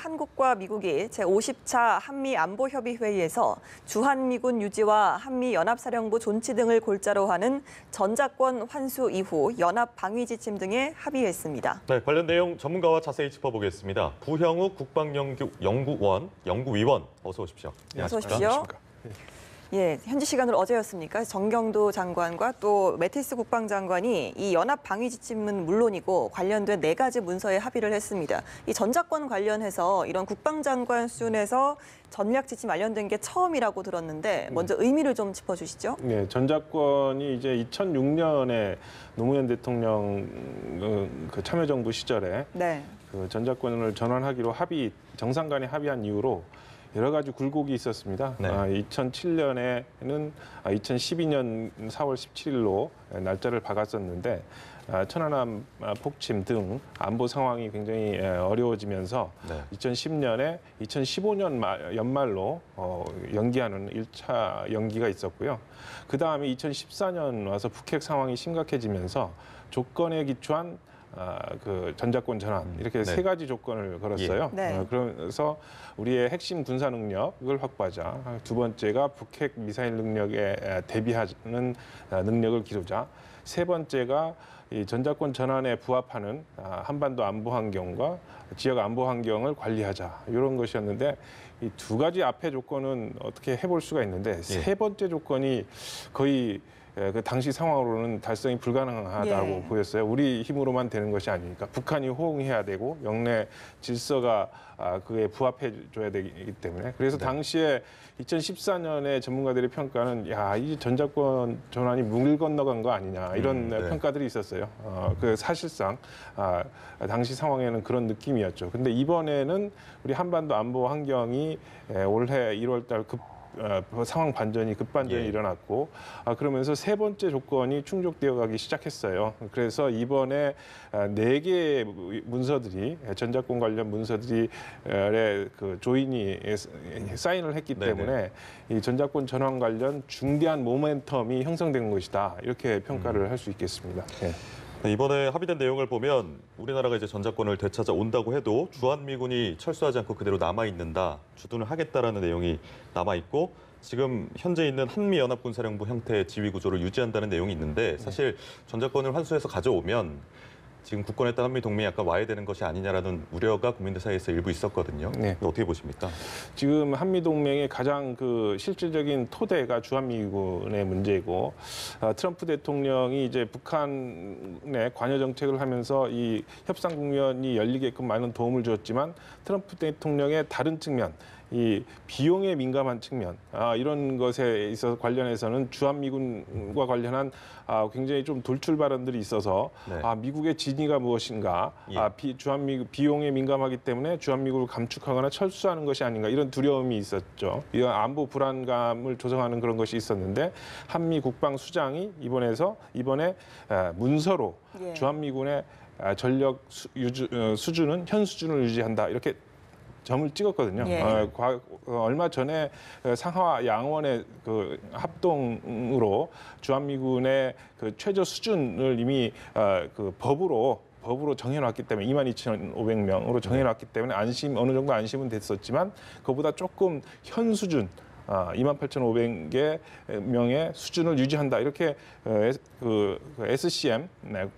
한국과 미국이 제50차 한미안보협의회의에서 주한미군 유지와 한미연합사령부 존치 등을 골자로 하는 전작권 환수 이후 연합방위지침 등에 합의했습니다. 네, 관련 내용 전문가와 자세히 짚어보겠습니다. 부형욱 국방연구위원, 어서 오십시오. 어서 오십시오. 예, 현지 시간으로 어제였습니까? 정경도 장관과 또 매티스 국방장관이 이 연합 방위 지침은 물론이고 관련된 4가지 문서에 합의를 했습니다. 이 전작권 관련해서 이런 국방장관 수준에서 전략 지침 관련된 게 처음이라고 들었는데 먼저 의미를 좀 짚어주시죠. 네, 전작권이 이제 2006년에 노무현 대통령 그 참여정부 시절에 그 전작권을 전환하기로 정상 간에 합의한 이후로 여러 가지 굴곡이 있었습니다. 2007년에는 2012년 4월 17일로 날짜를 박았었는데 천안함 폭침 등 안보 상황이 굉장히 어려워지면서 2010년에 2015년 연말로 연기하는 1차 연기가 있었고요. 그다음에 2014년 와서 북핵 상황이 심각해지면서 조건에 기초한 그 전작권 전환 이렇게 3가지 조건을 걸었어요. 그래서 우리의 핵심 군사 능력을 확보하자. 2번째가 북핵 미사일 능력에 대비하는 능력을 기르자. 3번째가 이 전작권 전환에 부합하는 한반도 안보 환경과 지역 안보 환경을 관리하자. 이런 것이었는데 이 2가지 앞의 조건은 어떻게 해볼 수가 있는데 3번째 조건이 거의 그 당시 상황으로는 달성이 불가능하다고 보였어요. 우리 힘으로만 되는 것이 아니니까 북한이 호응해야 되고 영내 질서가 그에 부합해줘야 되기 때문에 그래서 당시에 2014년에 전문가들의 평가는 이 전작권 전환이 물 건너간 거 아니냐 이런 평가들이 있었어요. 그 사실상 당시 상황에는 그런 느낌이었죠. 근데 이번에는 우리 한반도 안보 환경이 올해 1월달 상황 급반전이 일어났고 그러면서 3번째 조건이 충족되어 가기 시작했어요. 그래서 이번에 4개의 문서들이 전작권 관련 문서들이 그 조인이 사인을 했기 때문에 이 전작권 전환 관련 중대한 모멘텀이 형성된 것이다. 이렇게 평가를 할 수 있겠습니다. 이번에 합의된 내용을 보면 우리나라가 이제 전작권을 되찾아 온다고 해도 주한미군이 철수하지 않고 그대로 남아있는다, 주둔을 하겠다라는 내용이 남아있고 지금 현재 있는 한미연합군사령부 형태의 지휘 구조를 유지한다는 내용이 있는데 사실 전작권을 환수해서 가져오면 지금 굳건했던 한미동맹이 약간 와해되는 것이 아니냐라는 우려가 국민들 사이에서 일부 있었거든요. 어떻게 보십니까? 지금 한미동맹의 가장 그 실질적인 토대가 주한미군의 문제이고 트럼프 대통령이 이제 북한의 관여 정책을 하면서 이 협상 국면이 열리게끔 많은 도움을 주었지만 트럼프 대통령의 다른 측면, 이 비용에 민감한 측면 이런 것에 있어서 관련해서는 주한미군과 관련한 굉장히 좀 돌출 발언들이 있어서 미국의 진위가 무엇인가, 주한미군 비용에 민감하기 때문에 주한미군을 감축하거나 철수하는 것이 아닌가 이런 두려움이 있었죠. 이런 안보 불안감을 조성하는 그런 것이 있었는데 한미 국방수장이 이번에 문서로 주한미군의 전력 수준은 현 수준을 유지한다 이렇게 점을 찍었거든요. 얼마 전에 상하와 양원의 그 합동으로 주한미군의 그 최저 수준을 이미 그 법으로 정해놨기 때문에 22,500명으로 정해놨기 때문에 어느 정도 안심은 됐었지만 그보다 조금 현 수준 28,500명의 수준을 유지한다. 이렇게 그 SCM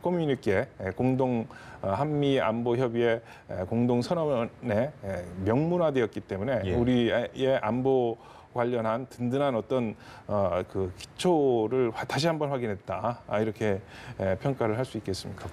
커뮤니케 공동 한미 안보 협의회 공동 선언에 명문화되었기 때문에 우리의 안보 관련한 든든한 어떤 그 기초를 다시 한번 확인했다. 이렇게 평가를 할 수 있겠습니다.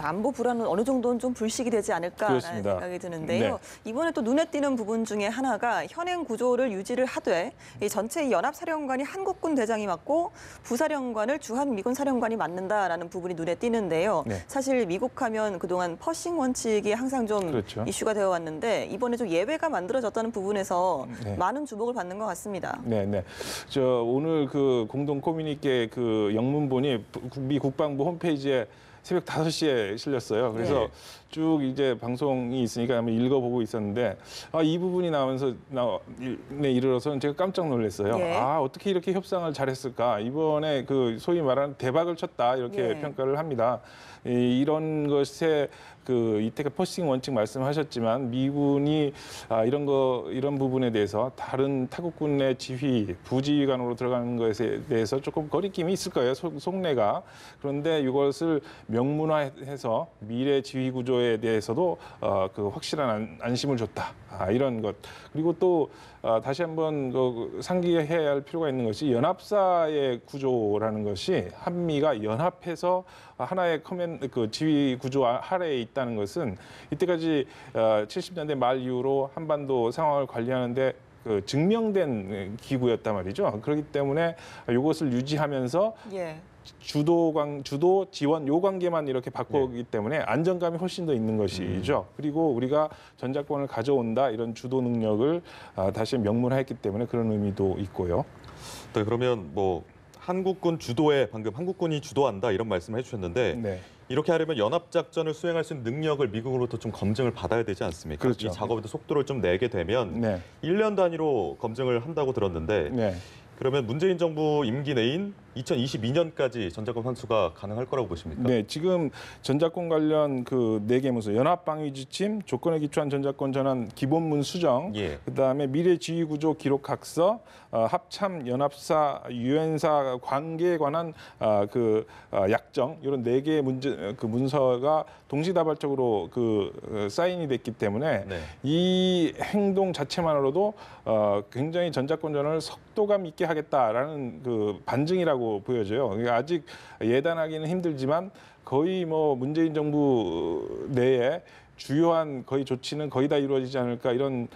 안보 불안은 어느 정도는 좀 불식이 되지 않을까라는 생각이 드는데요. 이번에 또 눈에 띄는 부분 중에 하나가 현행 구조를 유지를 하되 이 전체 연합사령관이 한국군 대장이 맡고 부사령관을 주한미군 사령관이 맡는다라는 부분이 눈에 띄는데요. 사실 미국하면 그동안 퍼싱 원칙이 항상 좀 이슈가 되어 왔는데 이번에 좀 예외가 만들어졌다는 부분에서 많은 주목을 받는 것 같습니다. 오늘 그 공동 커뮤니케 그 영문본이 미 국방부 홈페이지에 새벽 5시에 실렸어요. 그래서 쭉 이제 방송이 있으니까 한번 읽어보고 있었는데 이 부분이 나오면서 이르러서는 제가 깜짝 놀랐어요. 어떻게 이렇게 협상을 잘했을까? 이번에 그 소위 말하는 대박을 쳤다 이렇게 평가를 합니다. 이런 것에 그 이태가 포스팅 원칙 말씀하셨지만 미군이 이런 부분에 대해서 다른 타국군의 지휘, 부지휘관으로 들어가는 것에 대해서 조금 거리낌이 있을 거예요. 속내가. 그런데 이것을 명문화해서 미래 지휘 구조에 대해서도 그 확실한 안심을 줬다. 이런 것. 그리고 또 다시 한번 상기해야 할 필요가 있는 것이 연합사의 구조라는 것이 한미가 연합해서 하나의 그 지휘 구조 아래에 있다는 것은 이때까지 70년대 말 이후로 한반도 상황을 관리하는데 그 증명된 기구였단 말이죠. 그렇기 때문에 이것을 유지하면서 주도 지원 요 관계만 이렇게 바꾸기 때문에 안정감이 훨씬 더 있는 것이죠. 그리고 우리가 전작권을 가져온다 이런 주도 능력을 다시 명문화했기 때문에 그런 의미도 있고요. 네, 그러면 뭐 한국군 주도에 방금 한국군이 주도한다 이런 말씀을 해주셨는데 네. 이렇게 하려면 연합작전을 수행할 수 있는 능력을 미국으로부터 좀 검증을 받아야 되지 않습니까? 그렇죠. 이 작업에도 속도를 좀 내게 되면 네. 1년 단위로 검증을 한다고 들었는데 네. 그러면 문재인 정부 임기 내인 2022년까지 전작권 환수가 가능할 거라고 보십니까? 네, 지금 전작권 관련 그 4개 문서, 연합방위 지침, 조건에 기초한 전작권 전환 기본문 수정, 그다음에 미래 지휘 구조 기록 각서, 합참 연합사 유엔사 관계에 관한 약정 이런 4개의 문서가 동시다발적으로 사인이 됐기 때문에 이 행동 자체만으로도 굉장히 전작권 전환을 속도감 있게 하겠다라는 그 반증이라고 보여져요. 그러니까 아직 예단하기는 힘들지만 거의 뭐 문재인 정부 내에 주요한 거의 조치는 거의 다 이루어지지 않을까 이런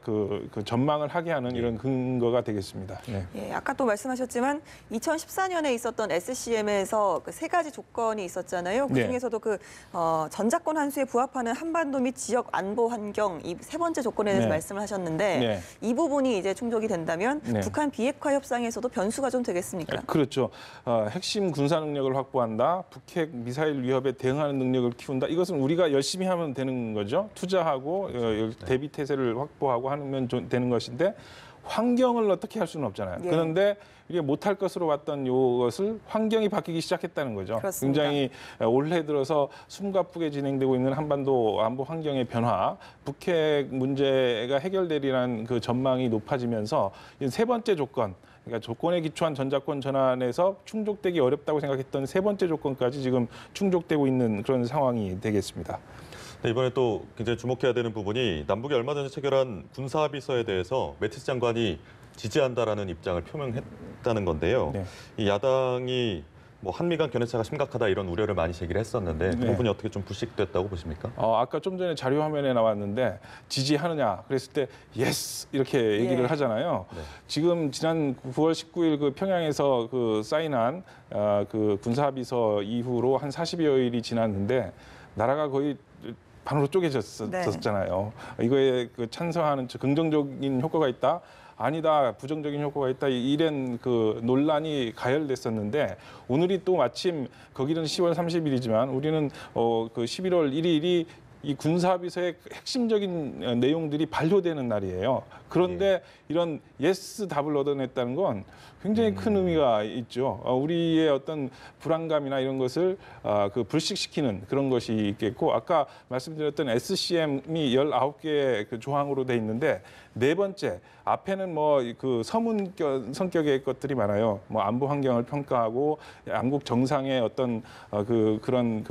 그 전망을 하게 하는 이런 근거가 되겠습니다. 네. 예, 아까 또 말씀하셨지만 2014년에 있었던 SCM에서 그 3가지 조건이 있었잖아요. 그중에서도 그 전작권 환수에 부합하는 한반도 및 지역 안보 환경 이 3번째 조건에 대해서 말씀을 하셨는데 이 부분이 이제 충족이 된다면 북한 비핵화 협상에서도 변수가 좀 되겠습니까? 그렇죠. 핵심 군사 능력을 확보한다. 북핵 미사일 위협에 대응하는 능력을 키운다. 이것은 우리가 열심히 하면 되는 거죠. 투자하고 대비 태세를 확보하고 하면 되는 것인데 환경을 어떻게 할 수는 없잖아요. 그런데 이게 못할 것으로 봤던 이것을 환경이 바뀌기 시작했다는 거죠. 그렇습니다. 굉장히 올해 들어서 숨가쁘게 진행되고 있는 한반도 안보 환경의 변화, 북핵 문제가 해결되리라는 그 전망이 높아지면서 이 3번째 조건, 그러니까 조건에 기초한 전작권 전환에서 충족되기 어렵다고 생각했던 3번째 조건까지 지금 충족되고 있는 그런 상황이 되겠습니다. 네, 이번에 또 굉장히 주목해야 되는 부분이 남북이 얼마 전에 체결한 군사합의서에 대해서 매티스 장관이 지지한다라는 입장을 표명했다는 건데요. 이 야당이 뭐 한미 간 견해차가 심각하다 이런 우려를 많이 제기를 했었는데 그 부분이 어떻게 좀 불식됐다고 보십니까? 아까 좀 전에 자료 화면에 나왔는데 지지하느냐 그랬을 때 예스 이렇게 얘기를 하잖아요. 지금 지난 9월 19일 그 평양에서 그 사인한 그 군사합의서 이후로 한 40여일이 지났는데 나라가 거의 반으로 쪼개졌었잖아요. 이거에 그 찬성하는 긍정적인 효과가 있다. 아니다, 부정적인 효과가 있다. 이런 그 논란이 가열됐었는데 오늘이 또 마침 거기는 10월 30일이지만 우리는 그 11월 1일이 이 군사합의서의 핵심적인 내용들이 반려되는 날이에요. 그런데 이런 예스 답을 얻어냈다는 건 굉장히 큰 의미가 있죠. 우리의 어떤 불안감이나 이런 것을 그 불식시키는 그런 것이 있겠고 아까 말씀드렸던 SCM이 19개의 그 조항으로 돼 있는데 4번째 앞에는 뭐 그 서문 성격의 것들이 많아요. 뭐 안보 환경을 평가하고 양국 정상의 어떤 그런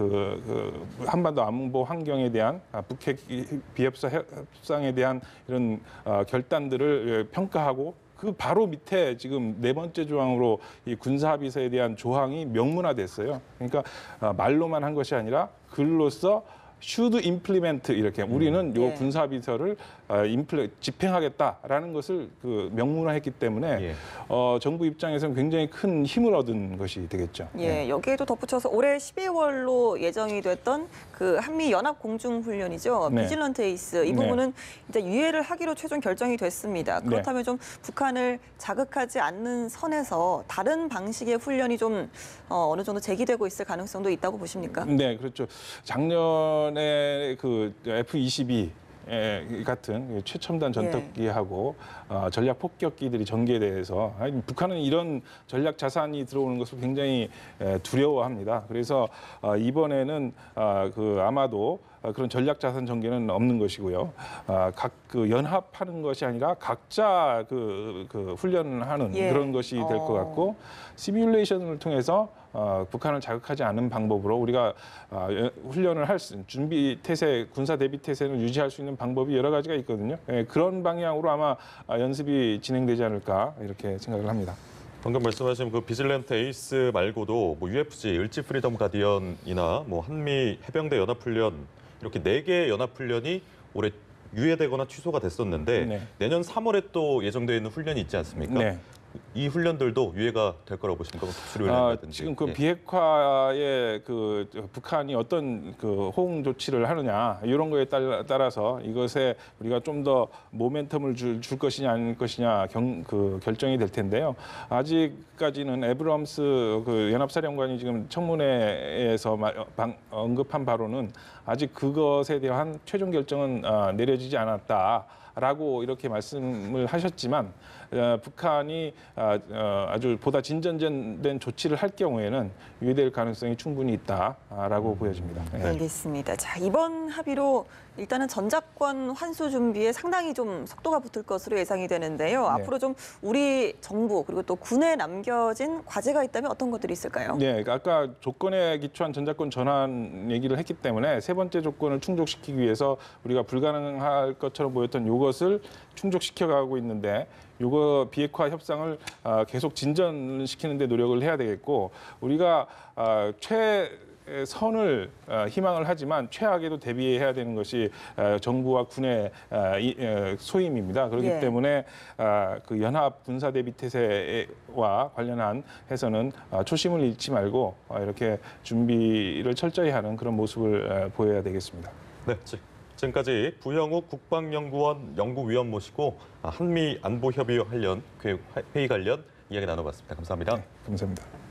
한반도 안보 환경에 대한 북핵 비협사 협상에 대한 이런 결단들을 평가하고 그 바로 밑에 지금 4번째 조항으로 이 군사합의서에 대한 조항이 명문화됐어요. 그러니까 말로만 한 것이 아니라 글로써 should implement 이렇게 우리는 요 군사합의서를 집행하겠다라는 것을 그 명문화했기 때문에 정부 입장에서는 굉장히 큰 힘을 얻은 것이 되겠죠. 여기에도 덧붙여서 올해 12월로 예정이 됐던 그 한미 연합 공중 훈련이죠. 비질런트 에이스 이 부분은 이제 유예를 하기로 최종 결정이 됐습니다. 그렇다면 좀 북한을 자극하지 않는 선에서 다른 방식의 훈련이 좀 어느 정도 제기되고 있을 가능성도 있다고 보십니까? 네, 그렇죠. 작년에 그 F-22 같은 최첨단 전투기하고 전략 폭격기들이 전개돼서 북한은 이런 전략 자산이 들어오는 것을 굉장히 두려워합니다. 그래서 이번에는 아마도 그런 전략 자산 전개는 없는 것이고요. 각 연합하는 것이 아니라 각자 훈련하는 그런 것이 될 것 같고 시뮬레이션을 통해서 북한을 자극하지 않은 방법으로 우리가 훈련을 준비 태세, 군사 대비 태세를 유지할 수 있는 방법이 여러 가지가 있거든요. 그런 방향으로 아마 연습이 진행되지 않을까 이렇게 생각을 합니다. 방금 말씀하신 그 비질랜트 에이스 말고도 뭐 UFC, 을지 프리덤 가디언이나 뭐 한미 해병대 연합훈련 이렇게 4개의 연합훈련이 올해 유예되거나 취소가 됐었는데 내년 3월에 또 예정되어 있는 훈련이 있지 않습니까? 네. 이 훈련들도 유예가 될 거라고 보십니까? 특수훈련이라든지. 지금 그 비핵화에 북한이 어떤 호응 조치를 하느냐 이런 거에 따라서 이것에 우리가 좀 더 모멘텀을 줄 것이냐 아닐 것이냐 결정이 될 텐데요. 아직까지는 에브럼스 연합사령관이 지금 청문회에서 언급한 바로는 아직 그것에 대한 최종 결정은 내려지지 않았다라고 이렇게 말씀을 하셨지만 북한이 아주 보다 진전된 조치를 할 경우에는 유예될 가능성이 충분히 있다라고 보여집니다. 알겠습니다. 자, 이번 합의로 일단은 전작권 환수 준비에 상당히 좀 속도가 붙을 것으로 예상이 되는데요. 앞으로 좀 우리 정부 그리고 또 군에 남겨진 과제가 있다면 어떤 것들이 있을까요? 네, 아까 조건에 기초한 전작권 전환 얘기를 했기 때문에 세 번째 조건을 충족시키기 위해서 우리가 불가능할 것처럼 보였던 이것을 충족시켜가고 있는데 이거 비핵화 협상을 계속 진전시키는 데 노력을 해야 되겠고 우리가 최선을 희망을 하지만 최악에도 대비해야 되는 것이 정부와 군의 소임입니다. 그렇기 때문에 그 연합 군사 대비 태세와 관련한 해서는 초심을 잃지 말고 이렇게 준비를 철저히 하는 그런 모습을 보여야 되겠습니다. 네, 지금까지 부영욱 국방연구원 연구위원 모시고 한미 안보협의 회의 관련 이야기 나눠봤습니다. 감사합니다. 네, 감사합니다.